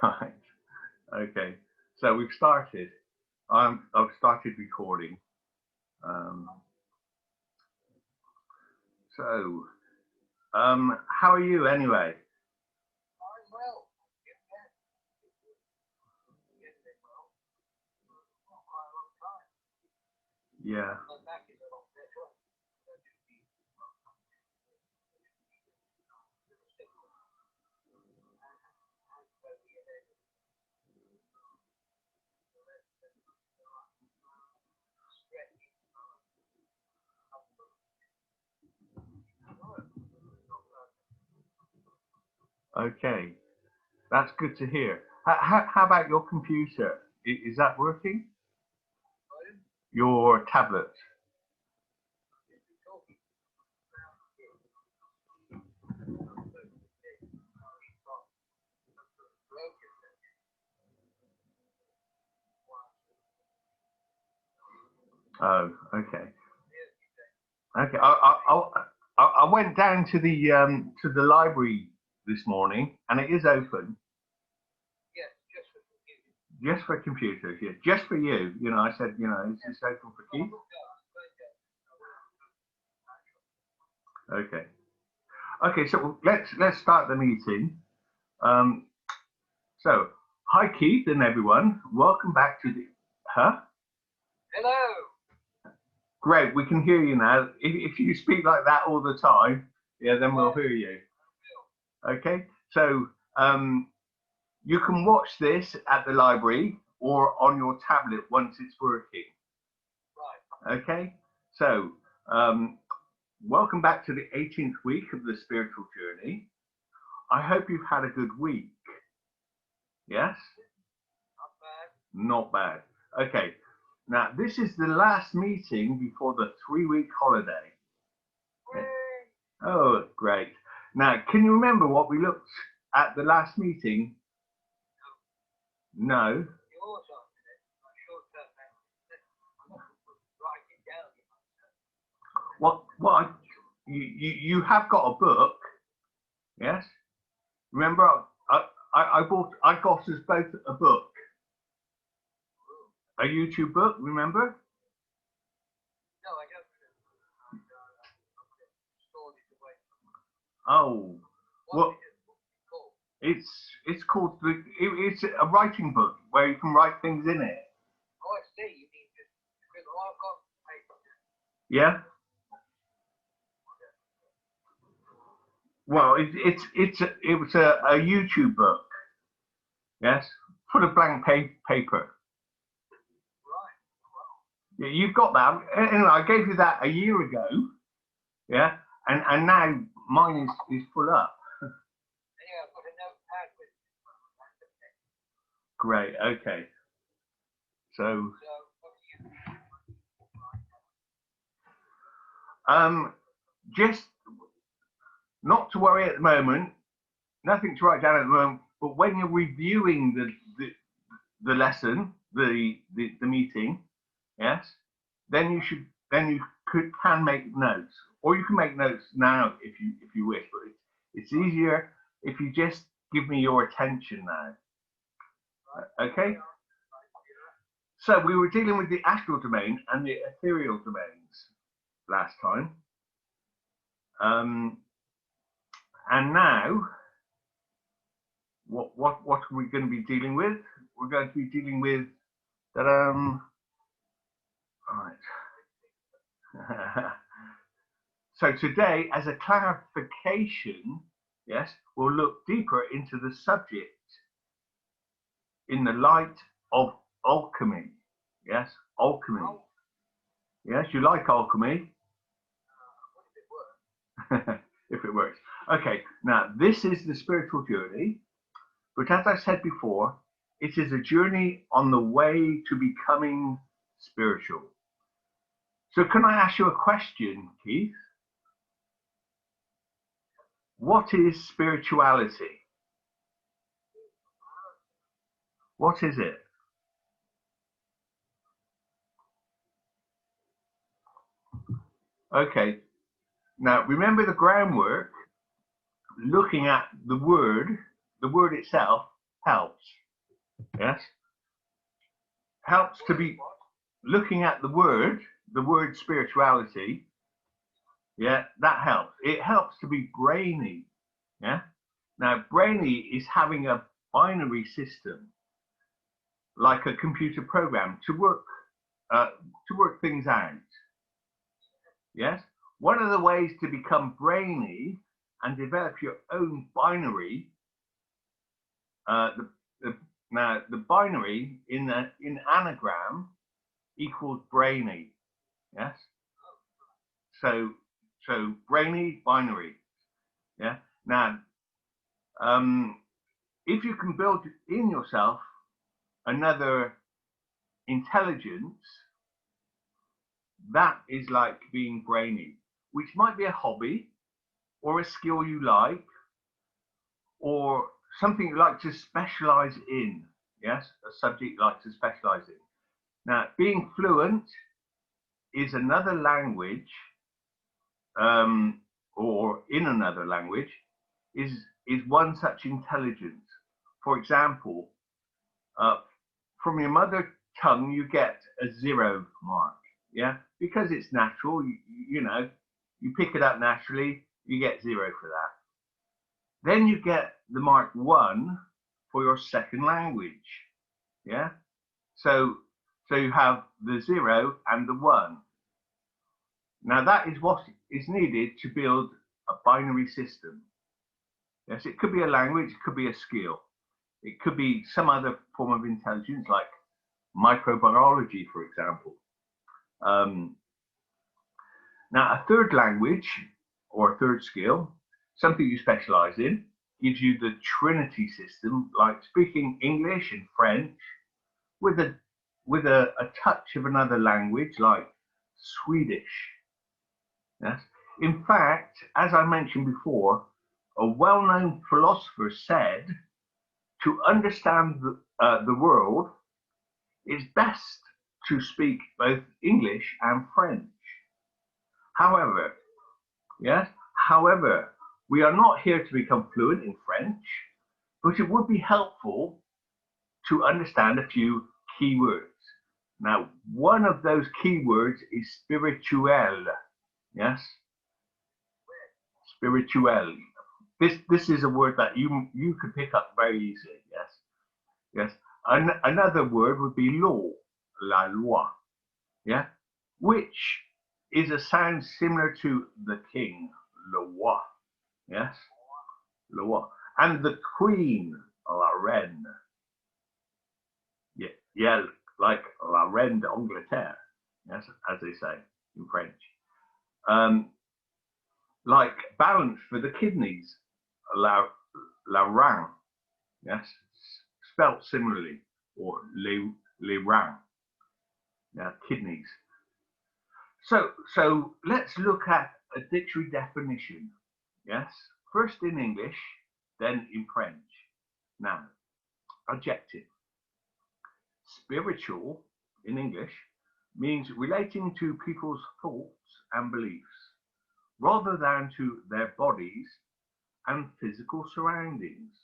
Right. Okay. So we've started. I've started recording. How are you anyway? I'm well. Yeah. Okay, that's good to hear. How about your computer? Is that working? Your tablet? Oh, okay. Okay, I went down to the library this morning, and it is open. Yes, just for computers. Yeah, just for you. You know, I said, you know, it's open for Keith. Okay. Okay, so let's start the meeting. So, hi Keith and everyone. Welcome back to the. Huh? Hello. Great, we can hear you now. If you speak like that all the time, yeah, then we'll hear you. Okay, so you can watch this at the library or on your tablet once it's working. Right. Okay, so welcome back to the 18th week of the spiritual journey. I hope you've had a good week. Yes? Not bad. Not bad. Okay. Now, this is the last meeting before the 3-week holiday. Yay. Oh, great. Now, can you remember what we looked at the last meeting? No. What? You have got a book, yes? Remember, I got us both a book. A YouTube book, remember? No, I don't. Oh, well, it's called it's a writing book where you can write things in it. Oh, I see. You mean just because I've got paper. Yeah. Well, it was a YouTube book. Yes, full of blank paper. Yeah, you've got that. Anyway, I gave you that a year ago. Yeah, and now mine is full up. Yeah, I've got a notepad with it. Great. Okay. So, just not to worry at the moment. Nothing to write down at the moment. But when you're reviewing the lesson, the meeting, yes, then you can make notes, or you can make notes now if you wish. But it's easier if you just give me your attention now. Okay. So we were dealing with the astral domain and the ethereal domains last time, and now what are we going to be dealing with? We're going to be dealing with that. All right. So today, as a clarification, yes, we'll look deeper into the subject in the light of alchemy. Yes, alchemy. Yes, you like alchemy? If it works. Okay, now this is the spiritual journey, but as I said before, it is a journey on the way to becoming spiritual. So can I ask you a question, Keith? What is spirituality? What is it? Okay, now remember the groundwork. Looking at the word itself helps. Yes, helps to be looking at the word spirituality. Yeah, that helps. It helps to be brainy. Yeah. Now, brainy is having a binary system, like a computer program, to work things out. Yes. One of the ways to become brainy and develop your own binary, now the binary in anagram equals brainy. Yes. So brainy binary. Yeah. Now, if you can build in yourself another intelligence, that is like being brainy, which might be a hobby or a skill you like, or something you like to specialize in. Yes, a subject you like to specialize in. Now, being fluent is another language, or in another language, is one such intelligence. For example, from your mother tongue, you get a 0 mark. Yeah, because it's natural. You know, you pick it up naturally. You get 0 for that. Then you get the mark 1 for your second language. Yeah, so you have the 0 and the 1. Now that is what is needed to build a binary system. Yes, it could be a language, it could be a skill, it could be some other form of intelligence, like microbiology, for example. Now, a third language or a third skill, something you specialize in, gives you the Trinity system, like speaking English and French with a touch of another language, like Swedish. Yes. In fact, as I mentioned before, a well-known philosopher said, to understand the world, it's best to speak both English and French. However, yes, we are not here to become fluent in French, but it would be helpful to understand a few key words. Now, one of those key words is spirituel. Yes, spirituel. This is a word that you could pick up very easily. Yes, yes. Another word would be law, la loi. Yeah, which is a sound similar to the king, le roi. Yes, le roi, and the queen, la reine. Yeah, yeah, like la reine d'Angleterre. Yes, as they say in French. Like balance for the kidneys, la rein. Yes, spelt similarly, or les reins. Yeah, kidneys. So let's look at a dictionary definition. Yes, first in English, then in French. Now, adjective. Spiritual in English means relating to people's thoughts and beliefs, rather than to their bodies and physical surroundings.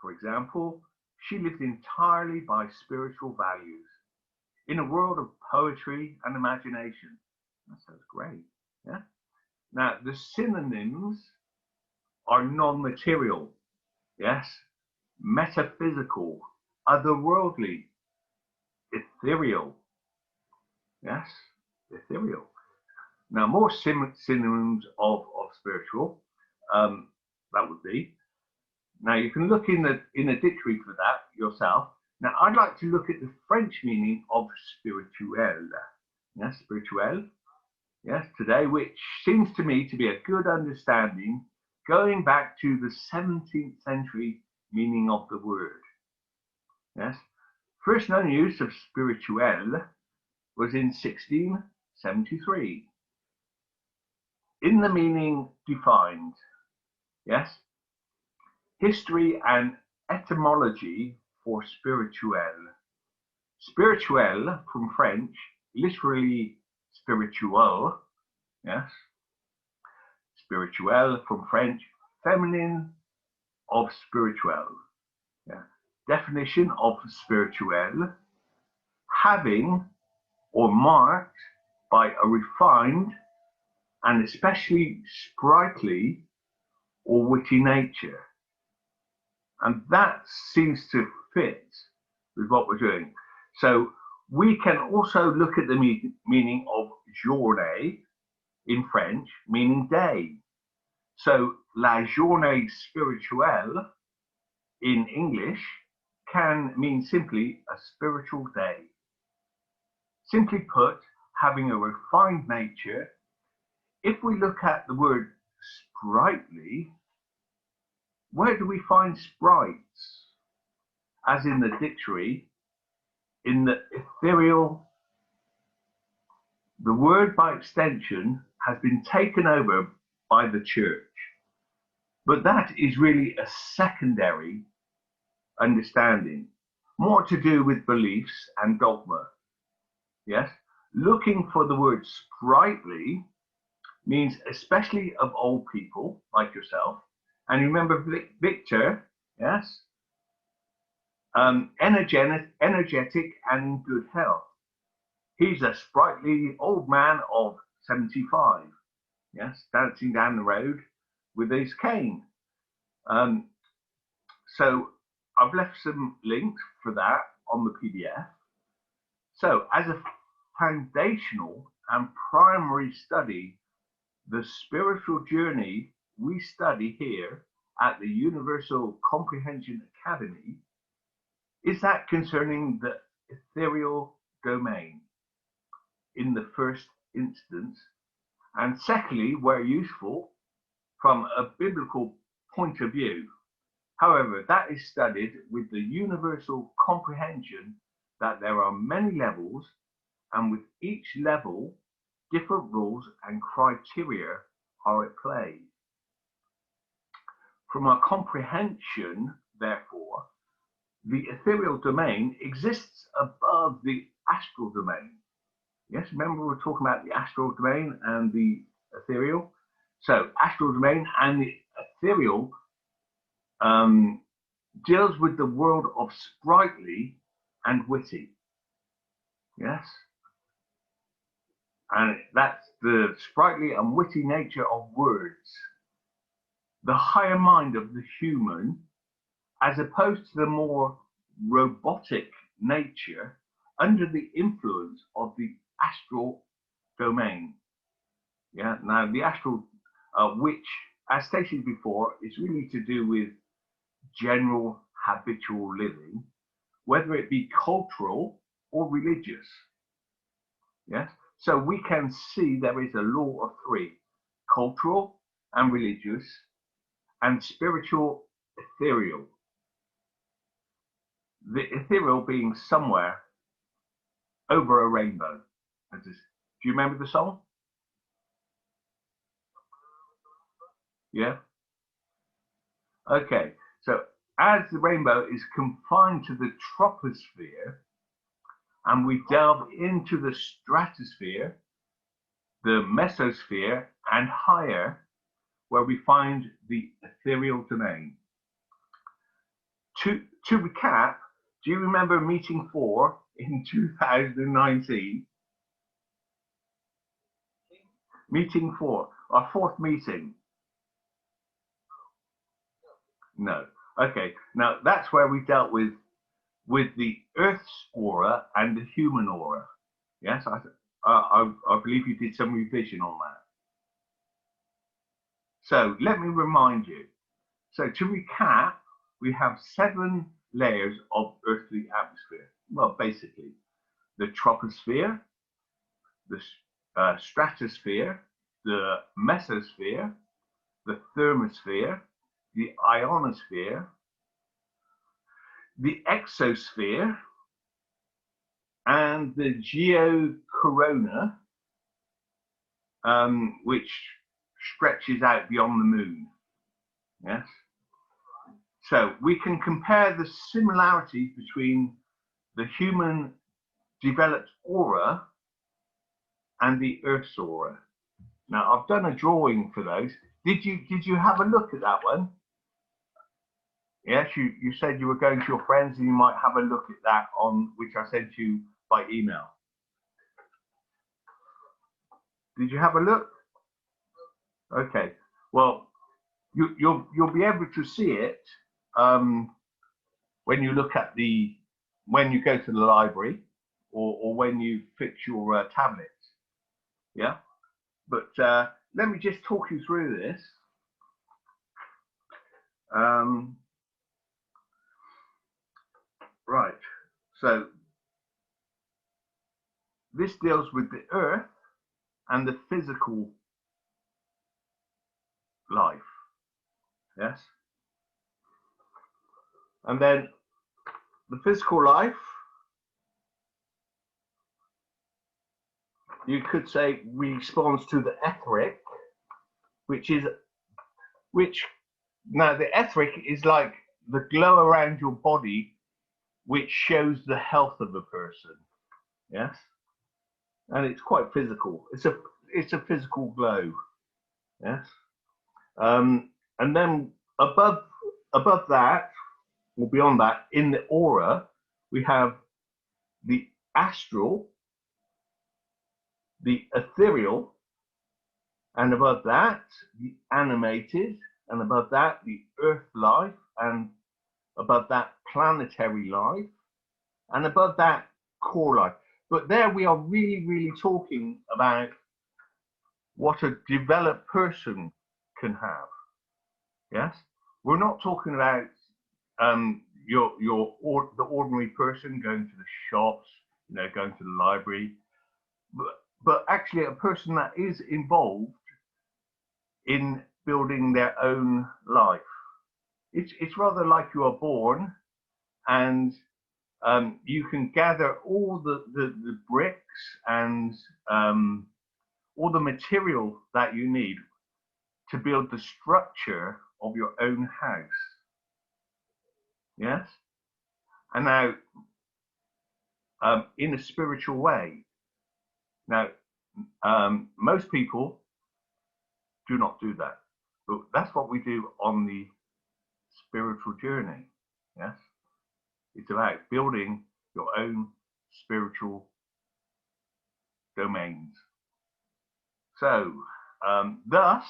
For example, she lived entirely by spiritual values in a world of poetry and imagination. That sounds great. Yeah. Now, the synonyms are non-material. Yes. Metaphysical, otherworldly, ethereal. Yes. Ethereal. Now, more synonyms of spiritual, that would be. Now, you can look in a dictionary for that yourself. Now, I'd like to look at the French meaning of spirituel. Yes, spirituel. Yes, today, which seems to me to be a good understanding going back to the 17th century meaning of the word. Yes, first known use of spirituel was in 1673. In the meaning defined, yes, history and etymology for spirituel. Spirituel from French, literally spiritual, yes. Spirituel from French, feminine of spirituel. Yeah. definition of spirituel, having or marked by a refined and especially sprightly or witty nature. And that seems to fit with what we're doing. So we can also look at the meaning of journée in French, meaning day. So la journée spirituelle in English can mean simply a spiritual day. Simply put, having a refined nature. If we look at the word sprightly, where do we find sprites? As in the dictionary, in the ethereal, the word by extension has been taken over by the church. But that is really a secondary understanding, more to do with beliefs and dogma. Yes, looking for the word sprightly means especially of old people like yourself. And remember Victor, yes, energetic and in good health. He's a sprightly old man of 75, yes, dancing down the road with his cane. So I've left some links for that on the PDF. So as a foundational and primary study, the spiritual journey we study here at the Universal Comprehension Academy is that concerning the ethereal domain in the first instance, and secondly, where useful, from a biblical point of view. However, that is studied with the universal comprehension that there are many levels, and with each level, different rules and criteria are at play. From our comprehension, therefore, the ethereal domain exists above the astral domain. Yes, remember we were talking about the astral domain and the ethereal? So, astral domain and the ethereal deals with the world of sprightly and witty. Yes? And that's the sprightly and witty nature of words. The higher mind of the human, as opposed to the more robotic nature under the influence of the astral domain. Yeah, now the astral, which, as stated before, is really to do with general habitual living, whether it be cultural or religious. Yes, so we can see there is a law of three: cultural and religious, and spiritual ethereal. The ethereal being somewhere over a rainbow. Do you remember the song? Yeah. Okay, so as the rainbow is confined to the troposphere, and we delve into the stratosphere, the mesosphere, and higher, where we find the ethereal domain. To recap, do you remember meeting 4 in 2019? Meeting 4, our fourth meeting. No. Okay. Now that's where we dealt with the Earth's aura and the human aura. Yes, I believe you did some revision on that. So let me remind you. So to recap, we have 7 layers of earthly atmosphere. Well, basically, the troposphere, the stratosphere, the mesosphere, the thermosphere, the ionosphere, the exosphere, and the geocorona, which stretches out beyond the moon. Yes. So we can compare the similarities between the human developed aura and the Earth's aura. Now I've done a drawing for those. Did you have a look at that one? Yes, you said you were going to your friends and you might have a look at that on which I sent you by email. Did you have a look? Okay. Well, you'll be able to see it when you look at when you go to the library or when you fix your tablet. Yeah. But let me just talk you through this. Right. So this deals with the earth and the physical life. Yes. And then the physical life, you could say, responds to the etheric, which now the etheric is like the glow around your body, which shows the health of a person. Yes. And it's quite physical. It's a physical glow. Yes. And then above that, or beyond that, in the aura, we have the astral, the ethereal, and above that, the animated, and above that, the earth life, and above that, planetary life, and above that, core life. But there we are really, really talking about what a developed person can have. Yes, we're not talking about the ordinary person going to the shops, going to the library, but actually a person that is involved in building their own life. It's rather like you are born, and you can gather all the bricks and all the material that you need to build the structure of your own house. Yes. And now, in a spiritual way. Now, most people do not do that, but that's what we do on the spiritual journey. Yes. It's about building your own spiritual domains. So, thus,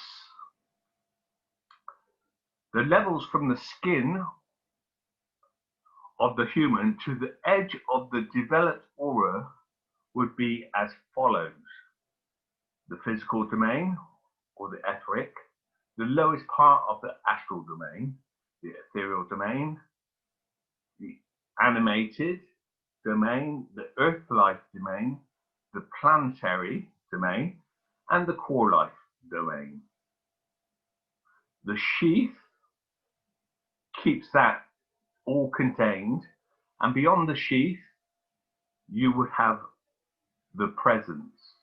the levels from the skin of the human to the edge of the developed aura would be as follows. The physical domain, or the etheric, the lowest part of the astral domain, the ethereal domain, the animated domain, the earth life domain, the planetary domain, and the core life domain. The sheath keeps that all contained, and beyond the sheath, you would have the presence.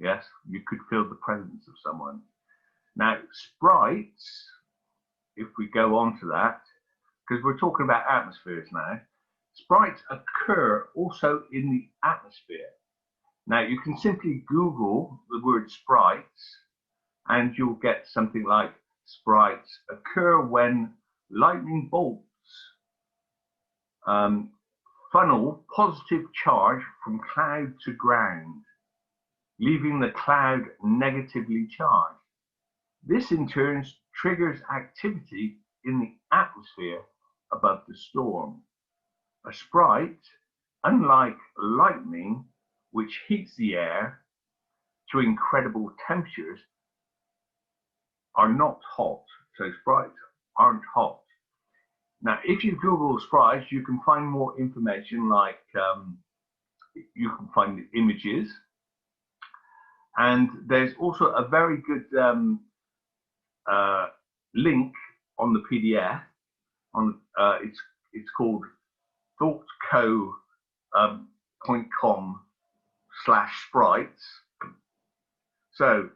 Yes, you could feel the presence of someone. Now, sprites, if we go on to that, because we're talking about atmospheres now, sprites occur also in the atmosphere. Now, you can simply Google the word sprites, and you'll get something like sprites occur when lightning bolts funnel positive charge from cloud to ground, leaving the cloud negatively charged. This in turn triggers activity in the atmosphere above the storm. A sprite, unlike lightning, which heats the air to incredible temperatures, are not hot. So sprites aren't hot. Now, if you Google sprites, you can find more information, like you can find the images. And there's also a very good link on the PDF. It's called thoughtco.com/sprites. So,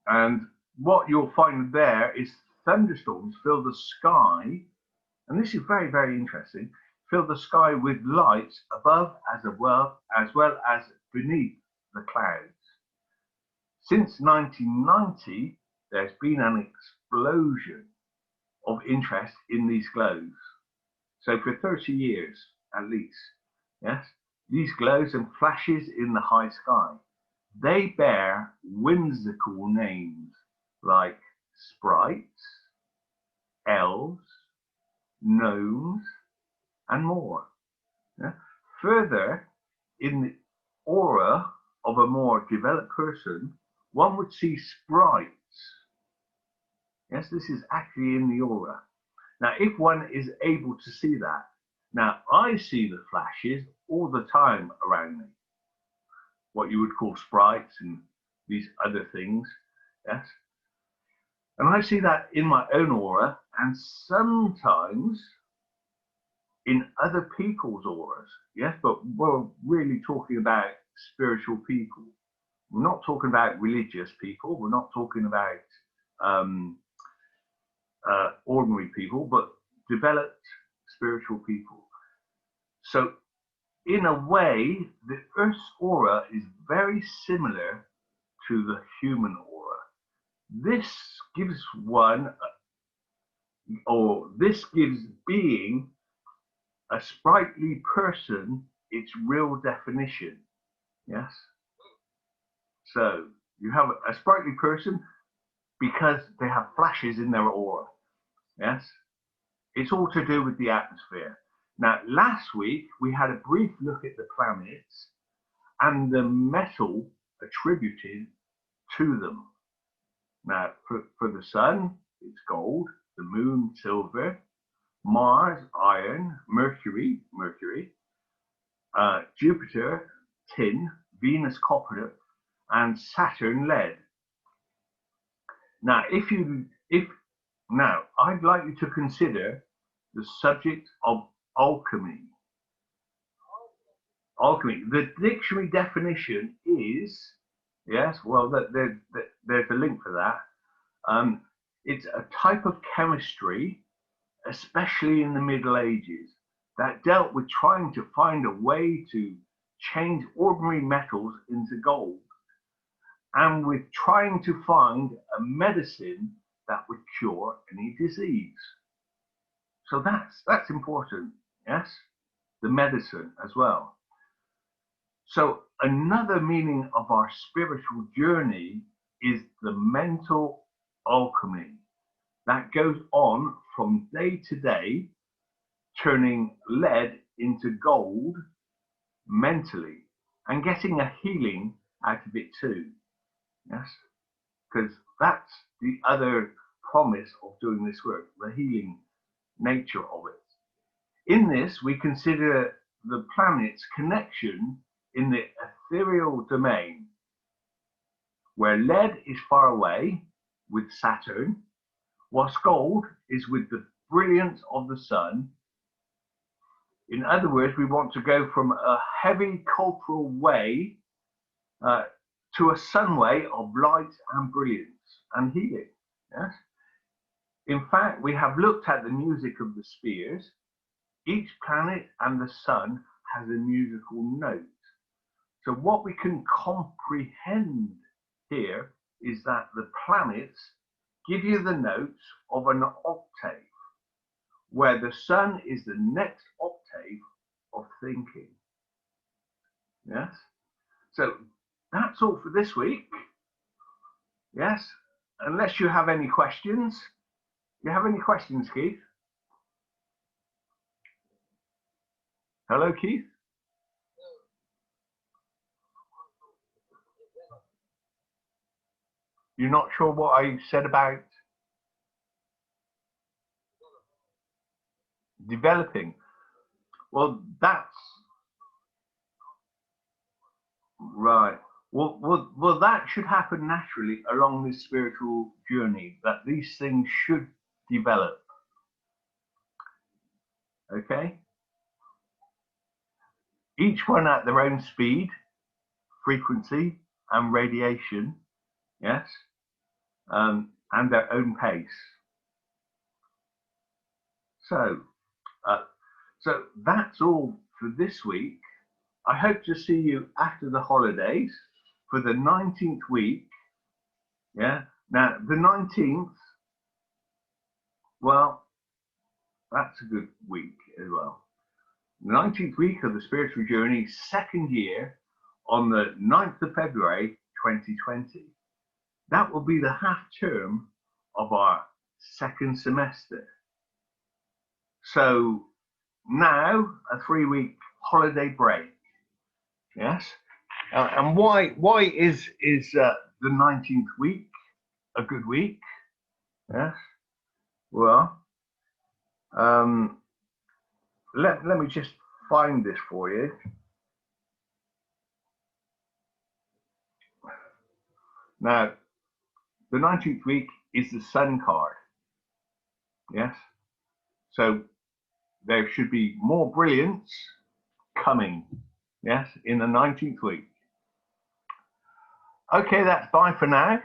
and what you'll find there is thunderstorms fill the sky, and this is very, very interesting, fill the sky with lights above as well as beneath the clouds. Since 1990, there's been an explosion of interest in these glows. So for 30 years at least, yes, these glows and flashes in the high sky, they bear whimsical names like sprites, elves, gnomes, and more. Yeah? Further, in the aura of a more developed person, one would see sprites. Yes, this is actually in the aura. Now, if one is able to see that, now I see the flashes all the time around me, what you would call sprites and these other things, yes? And I see that in my own aura and sometimes in other people's auras, yes? But we're really talking about spiritual people. We're not talking about religious people. We're not talking about ordinary people, but developed spiritual people. So in a way, the Earth's aura is very similar to the human aura. This gives one, or this gives being a sprightly person its real definition. Yes? So you have a sprightly person because they have flashes in their aura. Yes? It's all to do with the atmosphere. Now, last week, we had a brief look at the planets and the metal attributed to them. Now, for the sun, it's gold, the moon, silver, Mars, iron, Mercury, Jupiter, tin, Venus, copper, and Saturn, lead. Now, now, I'd like you to consider the subject of alchemy. Alchemy. The dictionary definition is, yes, well, there's a link for that. It's a type of chemistry, especially in the Middle Ages, that dealt with trying to find a way to change ordinary metals into gold, and with trying to find a medicine that would cure any disease. So that's important, yes? The medicine as well. So another meaning of our spiritual journey is the mental alchemy that goes on from day to day, turning lead into gold mentally and getting a healing out of it too. Yes, because that's the other promise of doing this work, the healing nature of it. In this, we consider the planet's connection in the ethereal domain, where lead is far away with Saturn, whilst gold is with the brilliance of the sun. In other words, we want to go from a heavy cultural way to a sun way of light and brilliance and healing. Yes? In fact, we have looked at the music of the spheres. Each planet and the sun has a musical note. So what we can comprehend here is that the planets give you the notes of an octave, where the sun is the next octave of thinking. Yes? So that's all for this week. Yes? Unless you have any questions. You have any questions, Keith? Hello, Keith? You're not sure what I said about developing? Well, that's right. Well, that should happen naturally along this spiritual journey, that these things should develop. Okay? Each one at their own speed, frequency, and radiation, yes, and their own pace. So that's all for this week. I hope to see you after the holidays for the 19th week. Yeah. Now, the 19th Well, that's a good week as well. The 19th week of the spiritual journey, second year, on the 9th of February 2020. That will be the half term of our second semester. So now a 3-week holiday break. Yes. And why is the 19th week a good week? Yes. Well, let me just find this for you. Now, the 19th week is the Sun card. Yes. So there should be more brilliance coming. Yes, in the 19th week. Okay, that's bye for now.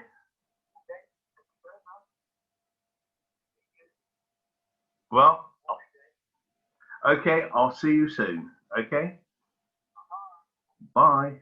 Well, okay, I'll see you soon. Okay. Bye.